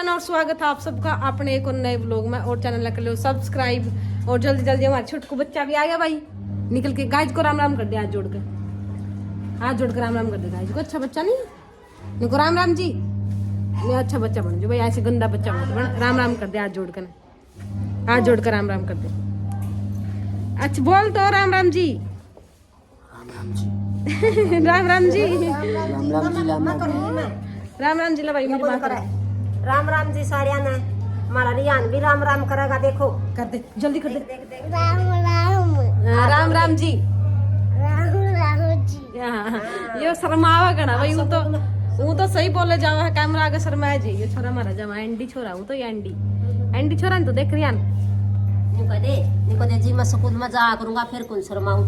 और स्वागत है आप सबका अपने एक और नए व्लॉग में। और चैनल कर लो सब्सक्राइब और जल्दी जल्दी हमारे छोटू बच्चा भी आ गया भाई निकल के। गाइज को राम राम कर दे, हाथ जोड़ कर, हाथ जोड़ कर राम राम कर दे गाइज को। अच्छा बच्चा नहीं निको, राम राम जी, ये अच्छा बच्चा बन जो भाई, ऐसे गंदा बच्चा बन, राम राम कर दे हाथ जोड़ कर, हाथ जोड़ कर राम राम कर दे। अच्छा बोल तो राम राम जी, राम राम जी, राम राम जी, राम राम जी, राम राम जी ला भाई मेरी बात करे। राम राम जी सारिया ने, हमारा रियान भी राम राम करेगा, देखो कर दे जल्दी कर दे। राम राम, राम राम जी, राम राम जी। ये शर्मावा कना भाई, वो तो सही बोले जावा है कैमरा आगे शर्माए जी। ये छोरा मारा जावा एंडी छोरा, वो तो ये एंडी छोरा तो देख रियान निको दे जी, मैं स्कूल में जा करूंगा फिर कौन शर्माऊं।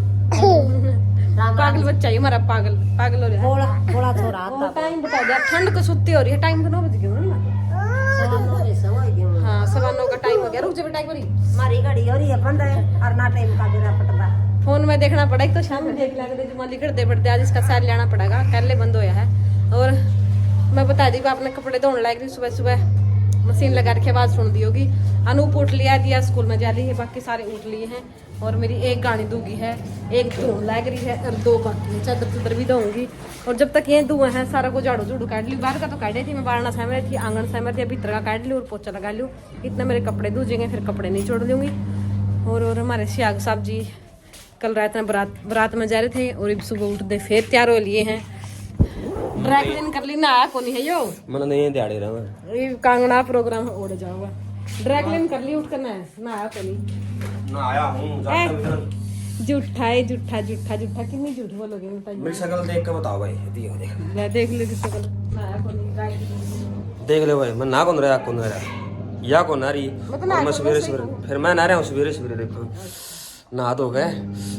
राम पागल बच्चा ही हमारा, पागल पागल हो रहा है। थोड़ा थोड़ा छोरा आता टाइम बता दे, ठंड को सुत्ती हो रही है, टाइम तो 9 बज गए ना। हाँ 9:15 का टाइम हो गया, रुक जा बेटा एक बारी, हमारी घड़ी हो रही है बंद है और ना टाइम का बेरा पटदा। फोन में देखना पड़ा, एक तो शाम में देख लिया जुम्मा लिखट दे पड़ते, आज इसका सैर लेना पड़ेगा, कल बंद होया है। और मैं बता दी आपने कपड़े धोने लग रही, सुबह सुबह मशीन लगा रखी, आवाज सुन दी होगी। अनूप उठ लिया, दिया स्कूल में जा रही है, बाकी सारे उठ लिए हैं। और मेरी एक गाड़ी दूंगी है, एक धोन लग रही है और 2 बाकी है, चादर चुदर भी धोऊंगी। और जब तक ये धुआं है सारा को झाड़ू झूड़ू काट ली, बाहर का तो काटे थी मैं, बारना सहम रही थी, आंगन सहम रही थी, भीतर का काट लूँ और पोछा लगा लूँ, इतना मेरे कपड़े धूजेंगे, फिर कपड़े नहीं छोड़ दूंगी। और हमारे सियाग साहब जी कल रात में बारात में जा रहे थे और सुबह उठते फिर तैयार हो लिए हैं। ड्राई क्लीन कर ली, नहाया को नहीं है यो मन नहीं दिहाड़ी रहा ये कांगड़ा प्रोग्राम उड़ जाऊंगा। ड्राई क्लीन कर ली, उठ करना है, नहाया को नहीं। ना आया हूं, झूठा है, झूठा झूठा झूठा, कितनी झूठ बोलोगे बताइए। मेरी शक्ल देख के बताओ भाई, देख ले देख ले किसको कल नहाया को नहीं, ड्राई क्लीन देख ले भाई, मैं ना कौन रहा या कौन आ रही, मैं सवेरे सवेरे फिर मैं ना रहा हूँ सवेरे सवेरे, देखो नहा धो गए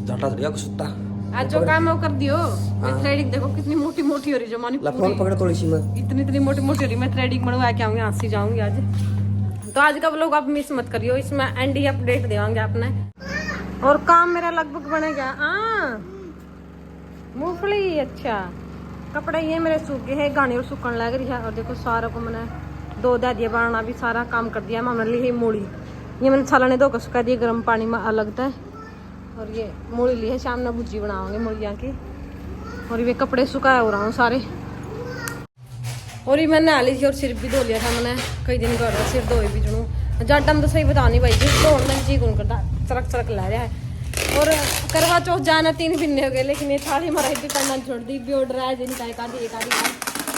झाटा चढ़िया को सुता। आज जो काम है वो कर दियो। मैं थ्रेडिंग देखो कितनी मोटी मोटी हो रही, जो मानी फोन पकड़ थोड़ी सी, मैं इतनी इतनी मोटी मोटी हो रही। मैं थ्रेडिंग बनवा के आऊंगी, हंसी जाऊंगी आज। तो आज का व्लॉग आप मिस मत करियो, इसमें एंडी अपडेट देवांगे आपने। और काम मेरा लगभग बन गया। मूंगफली, अच्छा कपड़े ये मेरे सूख गए हैं, गाने और सूखने लग रही है। और देखो सारा को मैंने 2 दे दिया, बनाना भी सारा काम कर दिया। मैंने ली है मूली, ये मैंने छालने 2 को सुखा दिया गर्म पानी में अलग था। और ये मूली ली है, शाम में भुजी बनाओगे मूलियाँ की। और ये कपड़े सुखाया हो रहा हूँ सारे। और ये मैंने नहा ली थी और सिर भी धो लिया था मैंने, कई दिन कर रहा सिर धोए भी जुड़ू जाटम तो सही बता नहीं भाई, धोने में जी कौन करता, चरक चरक ला रहा है। और करवा चौथ जाना 3 महीने हो गए, लेकिन ये थाली मराई भी करना छोड़ दी, ब्योड रहा है जिनका एक आधी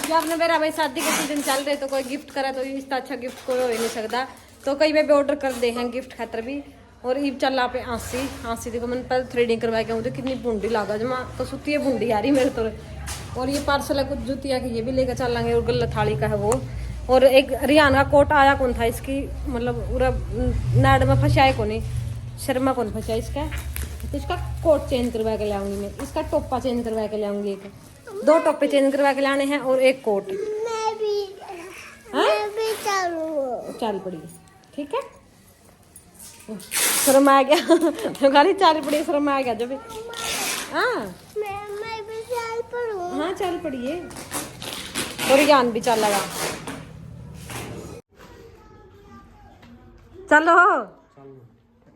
जो आपने मेरा भाई शादी के सीजन चल रहे तो कोई गिफ्ट करा तो इसका अच्छा गिफ्ट कोई हो ही नहीं सकता। तो कई बार भी ऑर्डर कर दे हैं गिफ्ट खातर भी। और ईब चल पे आंसी देखो मैंने पहले थ्रेडिंग करवा के आऊँ तो कितनी बूंदी लागा जमा, तो सुती है बूंदी आ रही मेरे तो। और ये पार्सल है कुछ जुतिया की, ये भी लेकर चलेंगे। और गला थाली का है वो। और एक रियान का कोट आया कौन था इसकी, मतलब पूरा नाड़ में फंसाए को नहीं, शर्मा कौन फंसा इसका, तो इसका कोट चेंज करवा के लाऊंगी मैं, इसका टोपा चेंज करवा के लाऊंगी, एक 2 टोपे चेंज करवा के लाने हैं और एक कोट। मैं भी चल पड़ी, ठीक है। शर्म आ गया गाली चाल पड़ी, शर्म आ गया जब। मैं भी चल पड़ूं। हाँ चल पड़िए। और ज्ञान भी चल लगा, चलो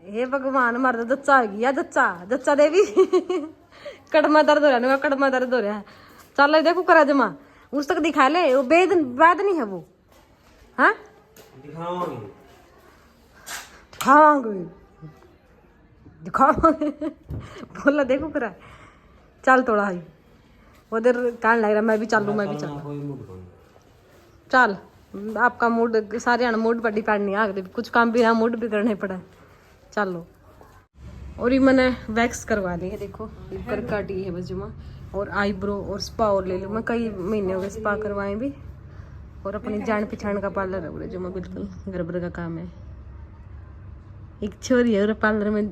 हे भगवान हमारा तो जच्चा हो गया, जच्चा जच्चा देवी कड़मा दर्द हो रहा है, कड़मा दर्द हो रहा है। चल देखो करा जमा, उस तक दिखा ले, वो बेद नहीं है वो। हाँ दिखाओगे दिखाओगे बोला देखो करा, चल थोड़ा ही उधर कान लग रहा, मैं भी चलूँ, मैं भी चल चल। आपका मूड सारे मूड पर डिपेंड नहीं आगे, कुछ काम भी ना मूड भी करने पड़ा, चलो। और ये मैंने वैक्स करवा ली है, देखो कर काटी है बस जुमा। और आईब्रो और स्पा और ले लूँ, मैं कई महीने हो गए स्पा करवाएं भी। और अपनी जान पहचान का पार्लर है जुमा, बिल्कुल गड़बड़ का काम है। एक छोरी है और पार्लर में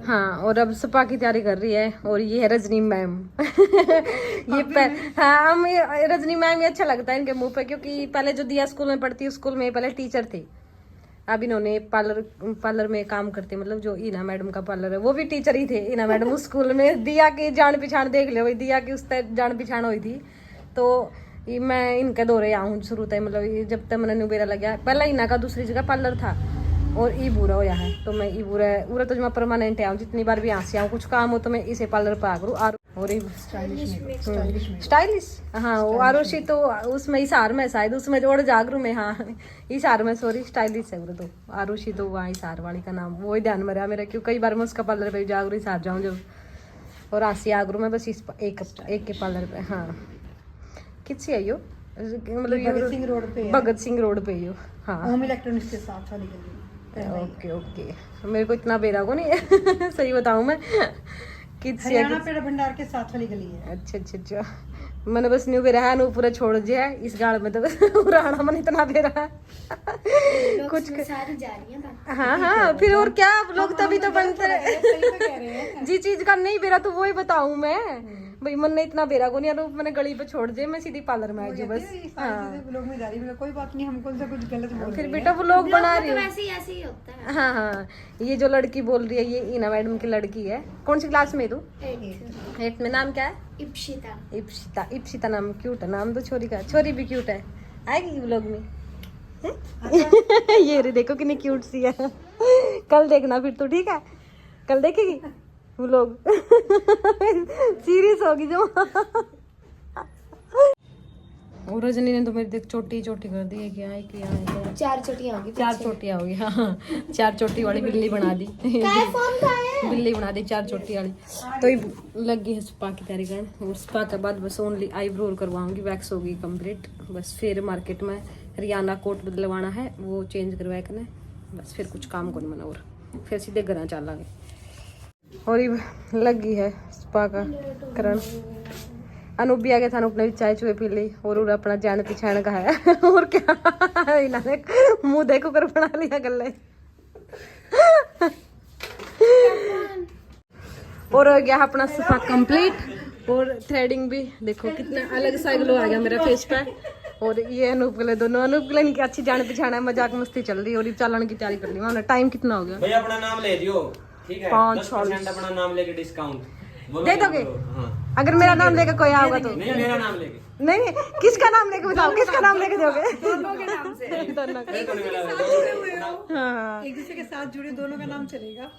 हाँ। और अब स्पा की तैयारी कर रही है। और ये है रजनी मैम ये हाँ हम रजनी मैम ये अच्छा लगता है इनके मुंह पे, क्योंकि पहले जो दिया स्कूल में पढ़ती, स्कूल में पहले टीचर थे, अब इन्होंने पार्लर में काम करते, मतलब जो ईना मैडम का पार्लर है वो भी टीचर ही थे ईना मैडम उस स्कूल में। दिया की जान पहचान देख लो, दिया की उस जान पहचान हुई थी। तो ये मैं इनके दौरे आऊँ शुरू तक, मतलब ये जब तक मैंने बेरा लगा पहला इना का दूसरी जगह पार्लर था और ई बुरा होया है, तो मैं ई बुरा तो मैं परमानेंट आऊँ, जितनी बार भी यहाँ से आऊँ कुछ काम हो तो मैं इसे पार्लर पर आ करूँ। और स्टाइलिश, हाँ वो आरुषि तो उसमें हिसार में शायद उसमें जोड़ जागरू में, हाँ हिसार में सॉरी स्टाइलिश है वो तो, आरुषि तो वहाँ हिसार वाली का नाम वही ध्यान में रहा मेरा, क्यों कई बार मैं उसका पार्लर पे जागरू हिसार जाऊँ जब, और आसी आगरू में बस इस एक के पार्लर पे। हाँ किसी है यो, मतलब भगत सिंह रोड पे यो। हाँ होम इलेक्ट्रॉनिक्स के साथ वाली गली। ओके ओके, मेरे को इतना बेरा को नहीं है सही बताऊँ मैं, हरियाणा पेड़ा भंडार के साथ वाली गली है। अच्छा अच्छा अच्छा, मैंने बस न्यू बेरा है नु पूरा छोड़ दिया है इस गाड़ में, तो पुराना मन इतना बेरा है कुछ सारी जा रही है। हाँ हाँ फिर और क्या, लोग तभी तो बनते रहे जी चीज का नहीं बेरा तो वही बताऊं मैं भाई, मन ने इतना बेरा को नहीं, मैंने गली पे छोड़ दिया, मैं सीधी पार्लर में आ गई बस। लोग में जा रही है, कोई बात नहीं, हम कौन सा कुछ गलत बोल रहे फिर बेटा वो लोग बना रही हो। ऐसे ही होता है। हाँ हाँ, ये जो लड़की बोल रही है ये ईना मैडम की लड़की है। कौन सी क्लास में तू? 8 में। नाम क्या है? इप्शिता। इप्शिता, इप्शिता नाम क्यूट है, नाम तो छोरी का, छोरी भी क्यूट है, आएगी व्लॉग में ये रे देखो कितनी क्यूट सी है कल देखना फिर तो, ठीक है कल देखेगी व्लॉग सीरियस होगी जो और रजनी ने तो मेरी देख चोटी चोटी कर दी है, क्या है क्या है, 4 चोटियां होगी, 4 चोटियां होगी। हाँ 4 चोटी वाली बिल्ली बना दी बिल्ली बना दी 4 चोटी वाली। तो ये लग गई है स्पा की तैयारी करने, और स्पा के बाद बस ओनली आईब्रो करवाऊंगी, वैक्स होगी कंप्लीट, बस फिर मार्केट में हरियाणा कोट बदलवाना है वो चेंज करवाया करना, बस फिर कुछ काम को नहीं मना, और फिर सीधे घर चलांगे। और ये लग गई है स्पा का करण, अनूप भी आ गया था, अनूप ने भी चाय चुए पी ली, और अपना जान पिछाण का है और क्या इन्होंने मुंह देखो कर बना लिया गले और हो गया अपना सफा कंप्लीट, और थ्रेडिंग भी देखो कितना अलग सा ग्लो आ गया मेरा फेस पे। और ये अनूप के लिए दोनों, अनूप के लिए इनकी अच्छी जान पिछाण है, मजाक मस्ती चल रही है, और चालन की तैयारी कर ली मैंने। टाइम कितना हो गया भैया? अपना नाम ले दियो, ठीक है? 10% अपना नाम लेके डिस्काउंट दे दोगे? अगर मेरा नाम लेके कोई आओगा तो? नहीं मेरा नाम लेके नहीं किसका नाम लेके बताओ, किसका नाम लेके दोगे? दोनों के नाम से दोनों का। एक दूसरे के साथ जुड़े दोनों का नाम चलेगा,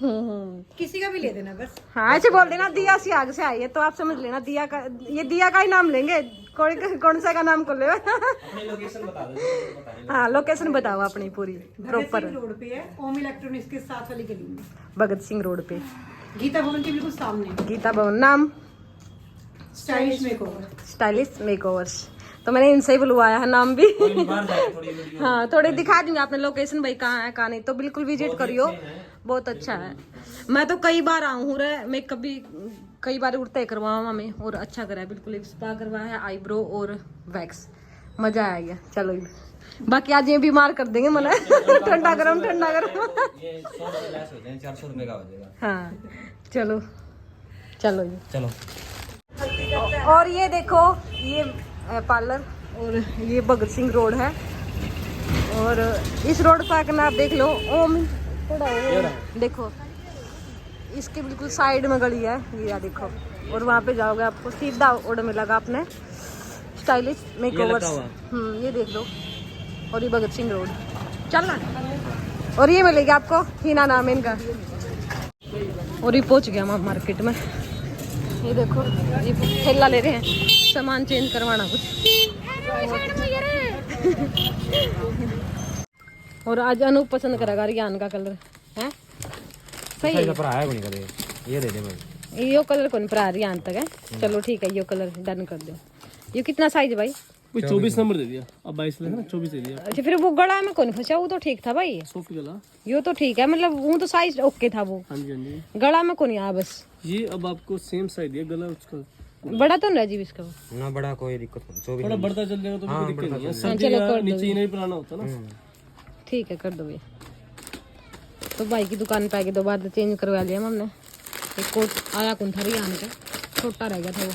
किसी का भी ले देना बस। हाँ ऐसे बोल देना दिया सी आग से आई है तो आप समझ लेना दिया का, ये दिया का ही नाम लेंगे, कौन सा का नाम को ले अपनी लोकेशन बता दो। हाँ लोकेशन बताओ अपनी पूरी प्रॉपर। रोड पे है, ओम इलेक्ट्रॉनिक्स के साथ वाली गली में, भगत सिंह रोड पे, गीता भवन के बिल्कुल सामने। गीता भवन। नाम स्टाइलिश मेकओवर। स्टाइलिश मेकओवर्स, तो मैंने इनसे ही बुलवाया है नाम भी हाँ थोड़ी दिखा दूंगी आपने लोकेशन भाई कहाँ है कहाँ नहीं, तो बिल्कुल विजिट करियो, बहुत अच्छा है। मैं तो कई बार आऊँ हूँ रे, मैं कई बार उड़ते करवाऊँ हमें, और अच्छा करा है बिल्कुल, स्पा करवाया है, आईब्रो और वैक्स, मजा आ गया। चलो बाकी आज ये बीमार कर देंगे मना ठंडा गरम ये 100 से लेस होते हैं, 400 रुपए का हो जाएगा। हाँ चलो चलो जी चलो। और ये देखो ये पार्लर, और ये भगत सिंह रोड है, और इस रोड पर आप देख लो ओम थोड़ा देखो, इसके बिल्कुल साइड में गली है ये देखो, और वहाँ पे जाओगे आपको सीधा ऑर्डर मिलेगा आपने स्टाइलिश मेकओवर्स, ये देख लो, और ये भगत सिंह रोड चलना, और ये मिलेगा आपको हीना नाम इनका। और ये पहुंच गया हम मार्केट में, ये देखो ये थैला ले रहे हैं, सामान चेंज करवाना कुछ और आज अनूप पसंद करेगा रियान का कलर है, सही है ये दे दे भाई, यो कलर कौन पर रियान तक है, चलो ठीक है यो कलर डन कर दो। ये कितना साइज है भाई? 24 नंबर दे दिया, अब 22 है ना, 24 दे दिया। अच्छा फिर वो गला में कौन फंसा, वो तो ठीक था भाई, सॉफ्ट गला, यो तो ठीक है, मतलब वो तो साइज ओके था वो, हाँ जी हाँ जी। गला में कौन आया बस, ये अब आपको सेम साइज दिया, गला उसका बड़ा तो नहीं इसका ना, बड़ा कोई दिक्कत नहीं, 24 थोड़ा बढ़ता चल जाएगा तो कोई दिक्कत नहीं है, चलो सर्दी कर का दो नीचे ही नहीं पुराना होता ना। ठीक है कर दो ये। तो भाई की दुकान पे आके 2 बार चेंज करवा लिया हमने, एक कोट आया कौन था रियान का, छोटा रह गया था वो।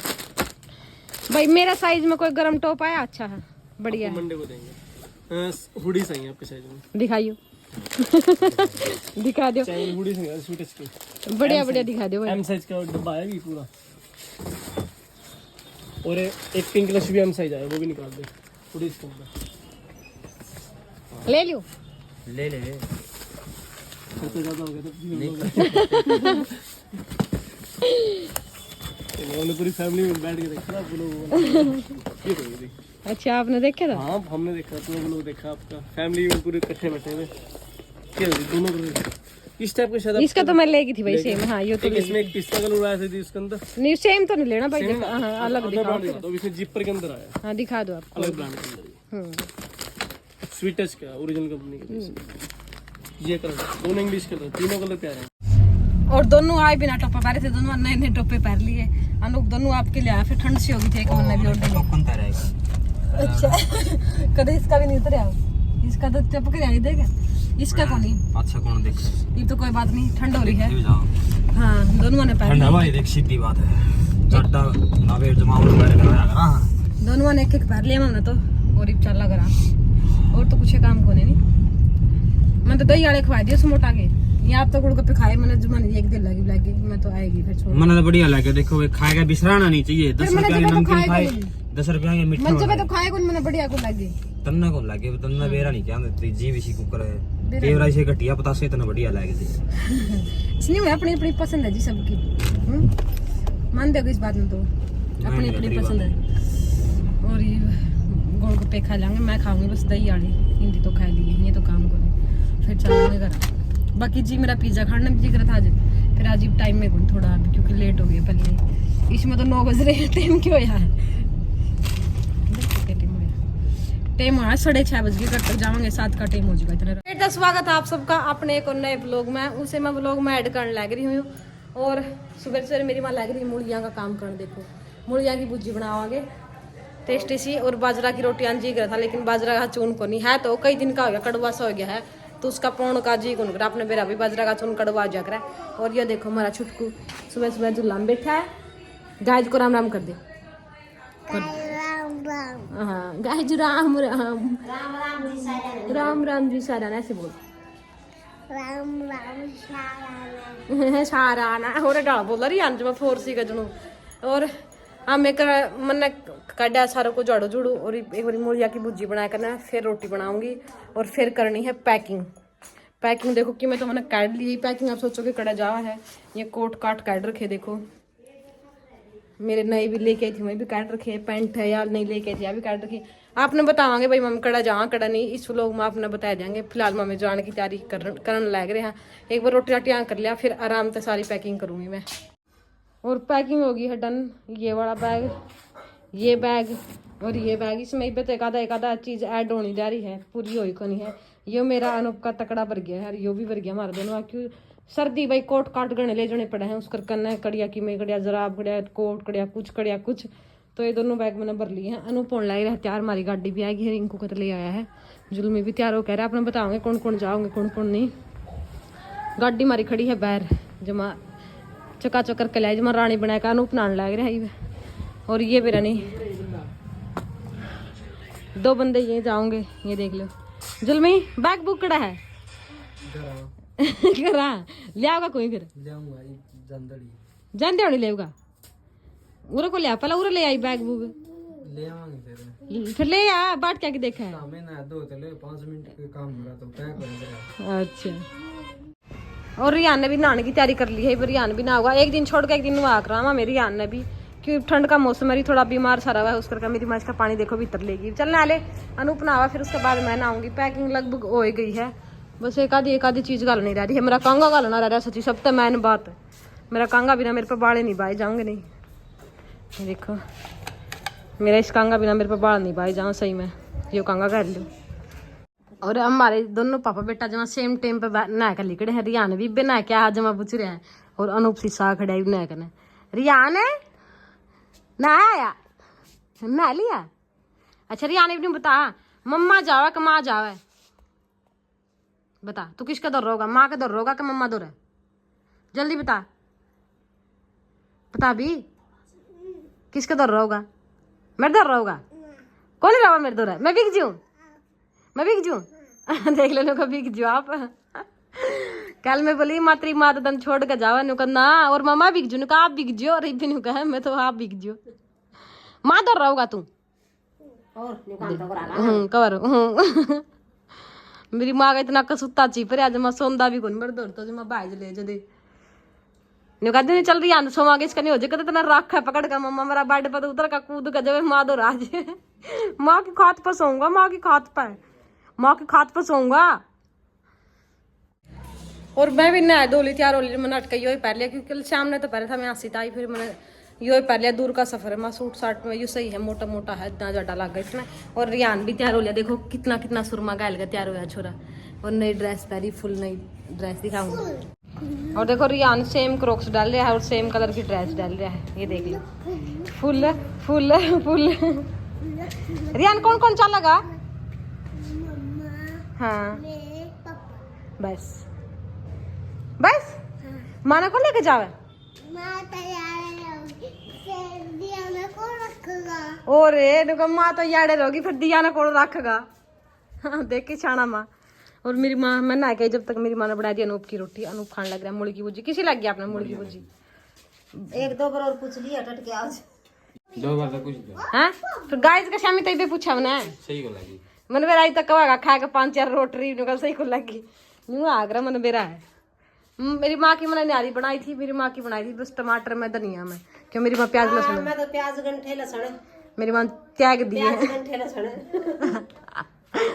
भाई मेरा साइज में कोई गरम टॉप आया अच्छा है, बढ़िया है, मंडे को देंगे। हुडी चाहिए आपके साइज में, दिखाइयो दिखा दो, चाहिए हुडी चाहिए स्वीटेस्ट की, बढ़िया बढ़िया दिखा दो भाई। एम साइज का डब्बा है भी पूरा। और एक पिंकलेस भी हम साइज आया, वो भी निकाल दे। हुडी इसके अंदर ले लियो। ले ले खर्चा ज्यादा हो गया तो उन्होंने पूरी फैमिली में बैठ के देखा ना आप लोग। ये तो ये अच्छा आपने देखे था? हाँ हमने देखा, तुम लोग देखा, आपका फैमिली में पूरे इकट्ठे बैठे हुए। क्या दोनों को इस टाइप के शायद इसका तो मैं लेगी थी भाई सेम। हाँ ये तो एक इसमें एक पिस्ता कलर आया था इसके अंदर। नहीं सेम तो नहीं लेना भाई। देखो हाँ अलग दिखाओ। तो इसमें जिपर के अंदर आया, हाँ दिखा दो आप। अलग ब्रांड के अंदर। स्वीटेस्ट का ओरिजिनल कंपनी का ये कलर, दोनों इंग्लिश कलर, तीनों कलर प्यारे हैं। और दोनों आए बिना टोपा पहरे थे, दोनों नए नए टोपे पहन लिए। अनूप दोनों आपके लिए आया, फिर ठंड सी होगी थी एक मैंने भी ऑर्डर लिया। अच्छा कदे इसका भी नहीं उतरा, इसका तो चपक जाए देगा, इसका कौन नहीं। अच्छा कौन देख ये तो कोई बात नहीं, ठंड हो रही है। हाँ दोनों ने पहन लिया। भाई देख सीधी बात है जड्डा ना वे जमाओ बैठ कर आया करा। दोनों ने एक एक पहन लिया मैंने तो, और ही चल लग रहा। और तो कुछ काम को नहीं। मैं तो दही वाले खवा दिए उस मोटा के। ये आप तो गुड़गप्पे खाए, मैंने जुम्मन एक दिन लगी मैं तो आएगी फिर छोड़। मैंने तो बढ़िया लगे, देखो खाएगा बिसराना नहीं चाहिए। 10 रुपया के नमकीन खाए, 10 रुपया के मीठा मन तो खाए कौन, मैंने बढ़िया को लगी। तन्ना को लगे, तन्ना बेरा नहीं क्या जी विशी कुकर है केवरा से घटिया पता से इतना बढ़िया लगे थी। इसलिए मैं अपनी अपनी पसंद है जी सबकी। मान देखो इस बात में तो अपनी अपनी पसंद है। और ये गोलगप्पे खा लेंगे, मैं खाऊंगी बस दही वाली, हिंदी तो खा लिए, ये तो काम करो फिर चलेंगे घर। बाकी जी मेरा पिज्जा खाने में जी करा था आज, फिर आज टाइम में गुण थोड़ा क्योंकि लेट हो गया पहले। इसमें तो 9 बज रहे हैं, टाइम क्यों यार, टाइम हुआ 6:30 बज गए, घर तक जाएंगे 7 का टाइम हो जाएगा इतना। बेटा स्वागत है आप सबका अपने एक और नए ब्लॉग में। उसे मैं ब्लॉग में ऐड करने लग रही हूँ। और सुबह सवेरे मेरी माँ लग रही है मूलियाँ का काम करने। देखो मूलियाँ की भुजी बनावांगे टेस्टी सी, और बाजरा की रोटी जी करा था, लेकिन बाजरा का चून को नहीं है, तो कई दिन का हो गया, कड़वा सा हो गया है, तो उसका पौन का जी कौन करा। अपने बेरा भी बाजरा का चून कड़वा जा करा। और ये देखो हमारा छुटकू सुबह सुबह झूला में बैठा है। गाय को राम राम कर दे। हाँ गाय जी राम राम राम राम जी सारा ऐसे बोल राम राम सारा ना हो डाल बोल रही अंज में फोरसी का जनू। और हम एक मन काटा सारा को झाड़ू झूड़ू, और एक बार मूलिया की भुजी बनाया करना है, फिर रोटी बनाऊंगी और फिर करनी है पैकिंग। पैकिंग देखो कि मैं तो मैंने काट ली पैकिंग। आप सोचो कि कड़ा जावा है, ये कोट काट काट रखे। देखो मेरे नए भी लेके आई थी, मैं भी काट रखे। पैंट है यार नहीं लेके आई थी, भी काट रखी। आपने बतावांगे भाई मम्मी कड़ा जहाँ कड़ा नहीं, इस व्लॉग में आपने बता देंगे। फिलहाल मम्मी जाने की तैयारी करने लग रहे हैं। एक बार रोटी राटी कर लिया, फिर आराम से सारी पैकिंग करूँगी मैं। और पैकिंग होगी है डन। ये वाला बैग, ये बैग और ये बैग, इसमें भी तो एक आधा चीज़ ऐड होनी जा रही है, पूरी होई को नहीं है। ये मेरा अनूप का तकड़ा भर गया है, यो भी भर गया हमारा दोनों। क्यों सर्दी भाई कोट काट गणे ले जाने पड़े हैं, उसका करना है कड़िया की में कड़िया जराब कड़िया कोट कड़िया कुछ। तो ये दोनों बैग मैंने भर लिए हैं। अनूप होने लग रहा है तैयार, हमारी गाड़ी भी आएगी, रिंकू को तो ले आया है, जुलमी भी तैयार हो कह रहा है। आपने बताओगे कौन कौन जाओगे कौन कौन नहीं। गाड़ी हमारी खड़ी है बाहर, जमा चका चकर के लाए जमा रानी बनाया का अनूप नान लग रहा है। और ये मेरा नहीं, 2 बंदे ये जाओगे, ये देख लो। जुलमी बैग बुक कड़ा है करा लियाओगा कोई फिर जानते होनी लेगा उरे को लिया पहला उरे ले आई बैग बुक ले आवांगे फिर ले आ बाट क्या की देखा है। मैं दो तो ले 5 मिनट के काम होगा तो क्या करेंगे। अच्छा और रियान ने भी नहाने की तैयारी कर ली है, रियान भी नहाऊगा। एक दिन छोड़ के एक दिन नहा करा मेरी रियान ने भी, क्योंकि ठंड का मौसम है, थोड़ा बीमार सारा हुआ है उस करके। मेरी माँ का पानी देखो भीतर लेगी। चल ना ले अनूप नहावा, फिर उसके बाद मैं नहाऊंगी। पैकिंग लगभग हो ही गई है, बस एक आधी चीज़ गल नहीं रह रही है। मेरा कांगा गलना रह रहा है सच्ची, सब तो मैन बात है। मेरा कांगा बिना मेरे पर बाड़े नहीं बाए जाऊंगे। नहीं देखो मेरा इस कांगा बिना मेरे पर बाल नहीं बाए जाऊँ सही में, ये कांगा कर लो। और हमारे दोनों पापा बेटा जमा सेम टाइम पे नहा कर लिखड़े हैं। रियान भी बना के आज जमा पूछ रहे हैं, और अनूप सी सा खड़ा है नहा करने। रियान नहाया नहा लिया। अच्छा रियान भी बता मम्मा जावा कि माँ जावा, बता तू किसका दौर होगा, माँ का दौर होगा कि मम्मा दौर है? जल्दी बता बता भी किसका दौर होगा? मेरे दौर होगा? कौन रहा मेरे दौर है? मैं बिक जूँ देख लो लोग बिक जू आप। कल मैं बोली मातरी माता दन छोड़ के जावा नु ना, और मामा बिक जू नु आप बिक जो, और इबी नु कहा मैं तो आप बिक जो। माँ दौड़ रहोगा तू और निकाल तो करा कवर मेरी माँ का इतना कसुत्ता चिप रहा आज मैं सोंदा भी कौन मर दौड़ तो मैं भाई ले जो दे न्यू कहते नहीं चल रही आंद सो आगे इसका नहीं हो जाए कहते इतना रख है पकड़ का मम्मा मेरा बेड पर उतर का कूद का जब माँ दो राज माँ की खात पर सोऊंगा माँ की खात पर सोऊंगा। और मैं भी नहा धोली तैयार हो ली मैंने अटका यो ही पहन लिया क्योंकि कल शाम ने तो पहले था मैं आसी आई फिर मैंने यो ही पहन लिया दूर का सफर है मैं सूट साट में यो सही है मोटा मोटा है इतना ज्यादा लग गया इसमें। और रियान भी तैयार हो लिया देखो कितना कितना सुरमा गायल का तैयार हुआ छोरा और नई ड्रेस पहनी फुल नई ड्रेस दिखाऊंगा। और देखो रियान सेम क्रॉक्स डाल रहा है और सेम कलर की ड्रेस डाल रहा है ये देख लो फुल फुल फुल। रियान कौन कौन चल लगा हाँ बस बस माना को लेके जावे और माँ तो याड़े रहोगी फिर दिया ना कौन रखेगा देख के छाना माँ। और मेरी माँ मैं ना गई जब तक मेरी माँ ने बनाई दी अनूप की रोटी अनूप खाने लग रहा है मूली की भुजी किसी लग गया आपने मूली की भुजी एक दो बार और पूछ लिया टट के आज 2 बार तक कुछ दो हाँ फिर गाइस का शामी तई पे पूछा मैंने सही को लगी मैंने बेरा तक कहा खा के 5-4 रोटी निकल सही को लगी न्यू आगरा मैंने बेरा है। मेरी माँ की मैंने न्यारी बनाई थी मेरी माँ की बनाई थी बस टमाटर में धनिया में क्यों मेरी माँ प्याज लहसुन मैं तो प्याज गंठे लहसुन मेरी माँ त्याग दी है प्याज गंठे लहसुन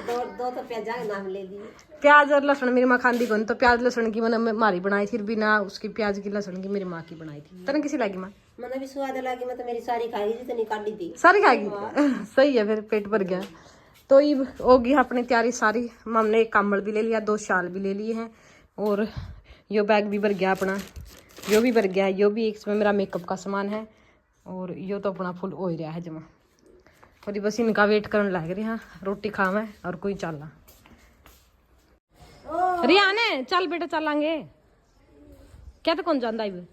दो तो प्याज के नाम ले दिए प्याज और लहसुन मेरी माँ खाती कौन तो प्याज लहसुन की मैंने मारी बनाई थी बिना उसकी प्याज की लहसुन की मेरी माँ की बनाई थी तने किसी लगी माँ मैंने भी स्वाद लगी मैं तो मेरी सारी खाई जितनी काटी थी सारी खाएगी सही है फिर पेट भर गया। तो ये होगी अपनी तैयारी सारी हमने एक कम्बल भी ले लिया 2 शाल भी ले लिए हैं और यो बैग भी भर गया अपना यो भी भर गया यो भी इसमें मेरा मेकअप का सामान है और यो तो अपना फुल हो ही रहा है जमा और ये बस इनका वेट करने लग रही हाँ रोटी खावे और कोई चलना रियान है चल बेटा चलांगे क्या तो कौन जानता है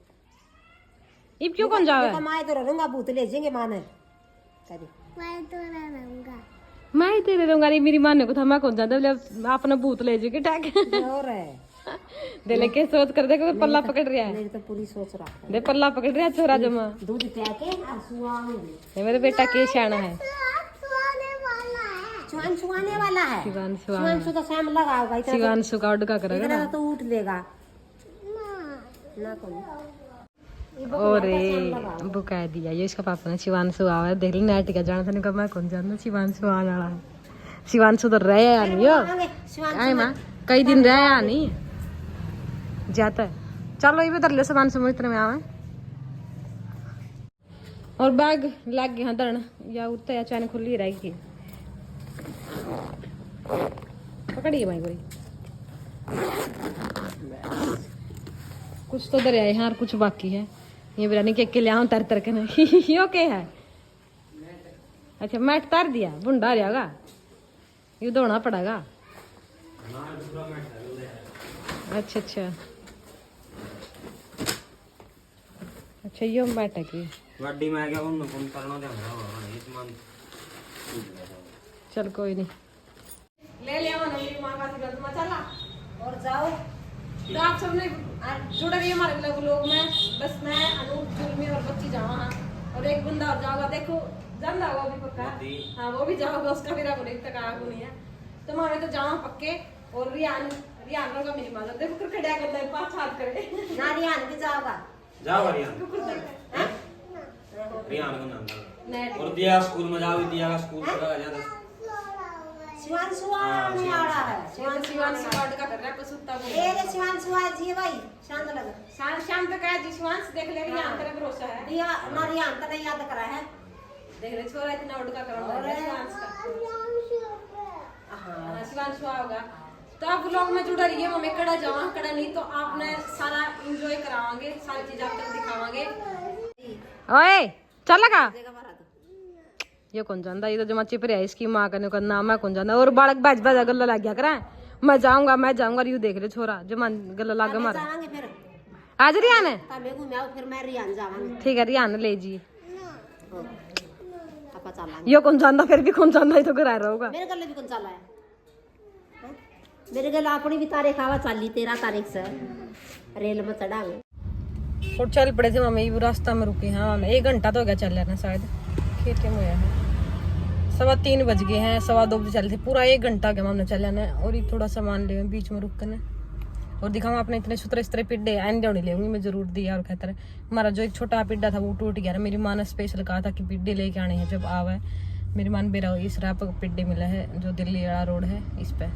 इब क्यों कौन जावे मैं तो रहूंगा भूत ले जाएंगे माने मैं ही तेरे रहूंगा मेरी माँ ने को था मैं कौन जानता अपना भूत ले जाएगी टैग और है दिल के सोच कर देखो पल्ला पकड़ रहा है मेरी तो पूरी सोच रहा दे पल्ला पकड़ रहा है छोरा जमा दूध पिया के सुआऊंगी ये मेरे बेटा के शाना है चुआन सुआने वाला है शिवांशु शिवांशु तो शाम लगा होगा इतना शिवांशु का उड़का करेगा ना तो उठ लेगा ना कोई और बुका दिया ये इसका पापा ने शिवांशु आवा देख ली नेट का जाना था नहीं मैं कौन जानता शिवांशु आने वाला है शिवांशु तो रहे या नहीं हो आए माँ कई दिन रहे या नहीं जाता है चलो ये भी धर ले शिवांशु इतने में आवे और बैग लग गया धरन या उठता या चैन खुली रहेगी पकड़िए भाई गोरी कुछ तो दर आए हैं और कुछ बाकी है ये बिरयानी के ले आऊं तर के नहीं यो के है अच्छा मैट तर दिया बुंडा रहेगा ये धोना पड़ेगा अच्छा अच्छा अच्छा यो मैट है की गाड़ी में आ गया उन कौन करना दे इस मान चल कोई नहीं ले लिया मेरी मां का चला और जाओ तो आप सबने जुड़ रही है हमारे लोग में बस मैं अनूप जुलमी और बच्ची जावा हाँ और एक बंदा और जाओगा देखो जानना होगा भी पक्का हाँ वो भी जाओगा उसका मेरा को तक आग नहीं है तो हमें तो जावा पक्के और रियान होगा मेरी माँ देखो फिर खड़ा करता है 5 हाथ करे ना रियान भी जाओगा जाओ रियान रियान को नाम और दिया स्कूल में जाओ दिया का स्कूल का ज्यादा शिवांशु आने आ रहा है शिवांशु कार्ड का कर रहा है कसुत्ता को ए रे शिवांशु आज जी भाई शांत लगा शाम तक आया जी शिवांश देख ले रियान तेरा भरोसा है रिया ना रियान तो नहीं याद करा है देख ले छोरा इतना उड़का कर रहा है शिवांश का हाँ शिवांशु आओगा तो आप लोग में जुड़ा रहिए मम्मी कड़ा जावा कड़ा नहीं तो आपने सारा एंजॉय करावांगे सारी चीज आप तक दिखावांगे ओए चल लगा ये कौन जानता ये तो जमा चिप रहा है इसकी माँ का नाम है कौन जानता और बालक बाज बाजा गला लग गया करा मैं जाऊंगा यू देख ले छोरा जमा गला लग मारा जावांगे फिर आज रियान है तब मैं घूम आओ फिर मैं रियान जावांगे ठीक है रियान ले जी आपा चलांगे ये कौन जानता फिर भी कौन जानता ये तो घर रहोगा मेरे गले भी कौन चला है मेरे गला अपनी भी तारीख आवा चाली 13 तारीख से रेल में चढ़ांगे और चल पड़े थे मम्मी वो रास्ता में रुकी हाँ 1 घंटा तो हो गया चल रहा शायद खेते में है 3:15 बज गए हैं, 2:15 बजे चले थे, पूरा 1 घंटा गया हमने चलाना और ये थोड़ा सामान ले बीच में रुक कर और दिखाऊँ आपने इतने सुतरे पिड्डे एंड नहीं लेंगी मैं जरूर दिया। और कहता है हमारा जो एक छोटा पिड्डा था वो टूट गया। मेरी माँ ने स्पेशल कहा था कि पिड्डे लेके आने हैं जब आवे। मेरी माँ बेरा इस राह पर पिड्डे मिला है जो दिल्ली वाला रोड है इस पे।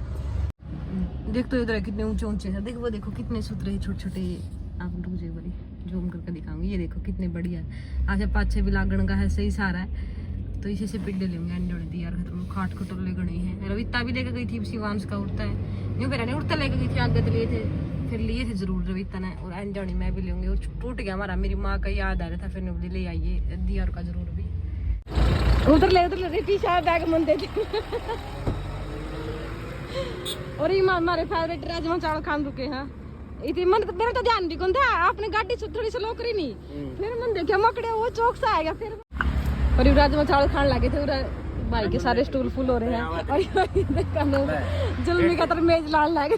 देख तो इधर कितने ऊंचे ऊंचे है, देखो वो देखो कितने सुतरे छोटे छोटे। आप रुक जाइए बड़ी जूम करके दिखाऊंगी, ये देखो कितने बढ़िया आगे पाछे भी लागण का है सही सारा है। तो इसी से पिड्डे लेंगे एंड दी यार खत्म खाट खटोले गणी है। रविता भी लेकर गई थी शिवांश का उड़ता है यूँ मेरा उड़ता लेकर गई थी आगे तो लिए थे फिर लिए थे जरूर रविता ने और एंजॉनी मैं भी लूंगी। और टूट गया हमारा, मेरी माँ का याद आ रहा था फिर मुझे ले आइए दियार का जरूर भी। उधर ले रेती शायद बैग मन दे और ये हमारे फेवरेट राजमा चावल खान रुके हैं। इतनी मन मेरा तो ध्यान भी कौन था आपने गाड़ी से थोड़ी सी लोकरी नहीं फिर मन देखा मकड़े वो चौक सा आएगा फिर और ये राजमा चावल खाने लगे थे। भाई के सारे स्टूल फुल हो रहे हैं और जुल्मी का तरह मेज लाल लगे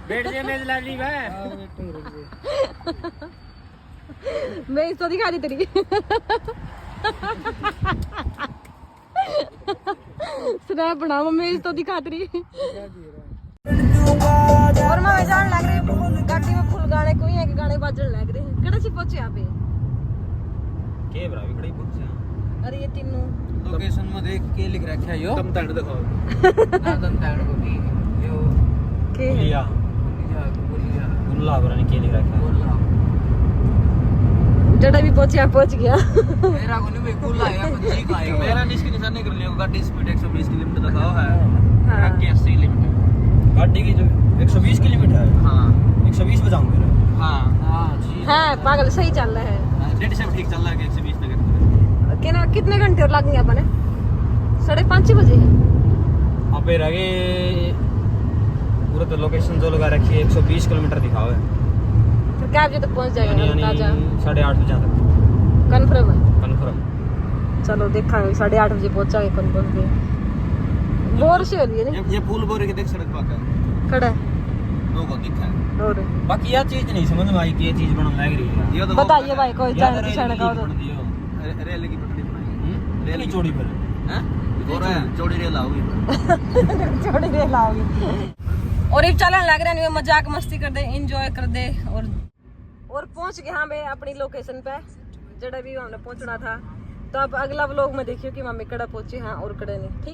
मेज तो दिखा दी तेरी स्नैप बनाओ मेज तो दिखा तेरी। और मैं जान लग रही गाड़ी में फुल गाने कोई है कि गाने बजने लग रहे हैं। कड़ा सी पहुंचे यहाँ पे के बरा भी खड़ी पहुंचे। अरे ये तीनों लोकेशन में देख के लिख रखा है यो कम तंड दिखाओ नादन तैंड को भी यो के है? लिया बोलिया गुल्ला बरा ने के लिख रखा है। जड़ा भी पहुंचे यहाँ पहुंच गया। मेरा को नहीं भाई कुल आया 25 का आएगा मेरा निश्चित निशान नहीं कर लिया गाड़ी स्पीड 120 किलोमीटर दिखाओ है हाँ। आगे 80 किलोमीटर गाड़ी की जो 120 किलोमीटर है। हां 120 बजाऊंगा हां हां जी है पागल सही चल रहा है। डेढ़ से ठीक चल रहा है 120 तक कितना कितने घंटे और लगेंगे अपने 5:30 बजे अबे रगे पूरा तो लोकेशन जो लगा रखी है 120 किलोमीटर दिखाओ है। फिर क्या बजे तक पहुंच जाएगा ताजा 8:30 बजे तक कन्फर्म है। कन्फर्म। चलो देखा 8:30 बजे पहुंचाएंगे कन्फर्म पे। बोर से हो रही है ये पुल बोरे के देख सड़क पर खड़ा दो को दिखा है और बाकी यह चीज नहीं समझ में आई कि ये चीज बनने लग रही है। ये तो बताइए भाई कोई जान पहचान का हो रेल की पटरी बनाई रेल की चौड़ी पर हैं हो रहा है चौड़ी रेल आओगी छोड़ी दे लाओगी। और एक चलन लग रहा है मजाक मस्ती कर दे एंजॉय कर दे और पहुंच गए हमें अपनी लोकेशन पे जड़ा भी हमने पहुंचना था। तो अब अगला व्लॉग में देखियो कि मम्मी कड़ा पहुंची हाँ और कड़ा नहीं ठीक।